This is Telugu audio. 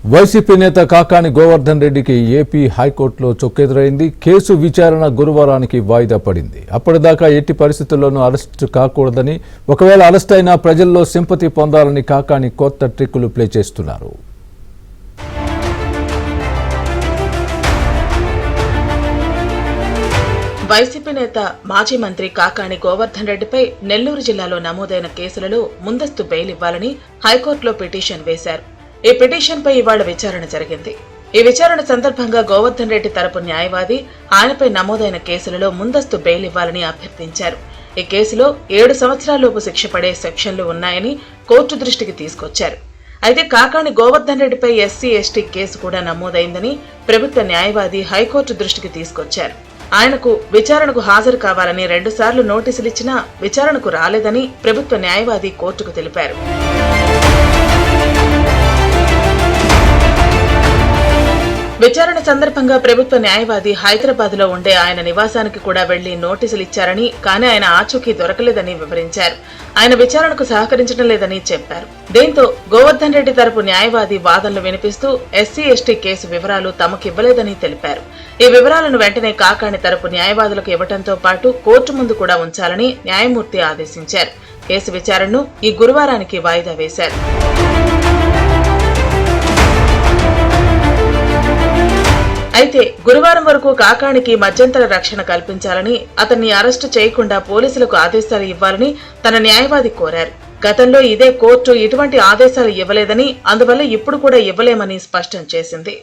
వైసీపీ నేత కాకాని గోవర్ధన్ రెడ్డికి ఏపీ హైకోర్టులో చొక్కెదురైంది. కేసు విచారణ గురువారానికి వాయిదా పడింది. అప్పటిదాకా ఎట్టి పరిస్థితుల్లోనూ అరెస్టు కాకూడదని, ఒకవేళ అరెస్ట్ అయినా ప్రజల్లో సింపతి పొందాలని కాకాని కొత్త ట్రిక్కులు ప్లే చేస్తున్నారు. వైసీపీ నేత మాజీ మంత్రి కాకాని గోవర్ధన్ రెడ్డిపై నెల్లూరు జిల్లాలో నమోదైన కేసులలో ముందస్తు బెయిల్ ఇవ్వాలని హైకోర్టులో పిటిషన్ వేశారు. ఈ పిటిషన్పై ఇవాళ విచారణ జరిగింది. ఈ విచారణ సందర్భంగా గోవర్ధన్ రెడ్డి తరపు న్యాయవాది ఆయనపై నమోదైన కేసులలో ముందస్తు బెయిల్ ఇవ్వాలని అభ్యర్థించారు. ఈ కేసులో 7 సంవత్సరాలలోపు శిక్ష పడే సెక్షన్లు ఉన్నాయని కోర్టు దృష్టికి తీసుకొచ్చారు. అయితే కాకాని గోవర్ధన్ రెడ్డిపై ఎస్సీ ఎస్టీ కేసు కూడా నమోదైందని ప్రభుత్వ న్యాయవాది హైకోర్టు దృష్టికి తీసుకొచ్చారు. ఆయనకు విచారణకు హాజరు కావాలని 2 సార్లు నోటీసులిచ్చినా విచారణకు రాలేదని ప్రభుత్వ న్యాయవాది కోర్టుకు తెలిపారు. విచారణ సందర్భంగా ప్రభుత్వ న్యాయవాది హైదరాబాద్ లో ఉండే ఆయన నివాసానికి కూడా వెళ్లి నోటీసులిచ్చారని, కానీ ఆయన ఆచూకీ దొరకలేదని వివరించారు. ఆయన విచారణకు సహకరించడం లేదని చెప్పారు. దీంతో గోవర్ధన్ రెడ్డి తరపు న్యాయవాది వాదనలు వినిపిస్తూ ఎస్సీ ఎస్టీ కేసు వివరాలు తమకివ్వలేదని తెలిపారు. ఈ వివరాలను వెంటనే కాకాని తరపు న్యాయవాదులకు ఇవ్వడంతో పాటు కోర్టు ముందు కూడా ఉంచాలని న్యాయమూర్తి ఆదేశించారు. కేసు విచారణను ఈ గురువారానికి వాయిదా వేశారు. అయితే గురువారం వరకు కాకానికి మధ్యంతర రక్షణ కల్పించాలని, అతన్ని అరెస్టు చేయకుండా పోలీసులకు ఆదేశాలు ఇవ్వాలని తన న్యాయవాది కోరారు. గతంలో ఇదే కోర్టు ఇటువంటి ఆదేశాలు ఇవ్వలేదని, అందువల్ల ఇప్పుడు కూడా ఇవ్వలేమని స్పష్టం చేసింది.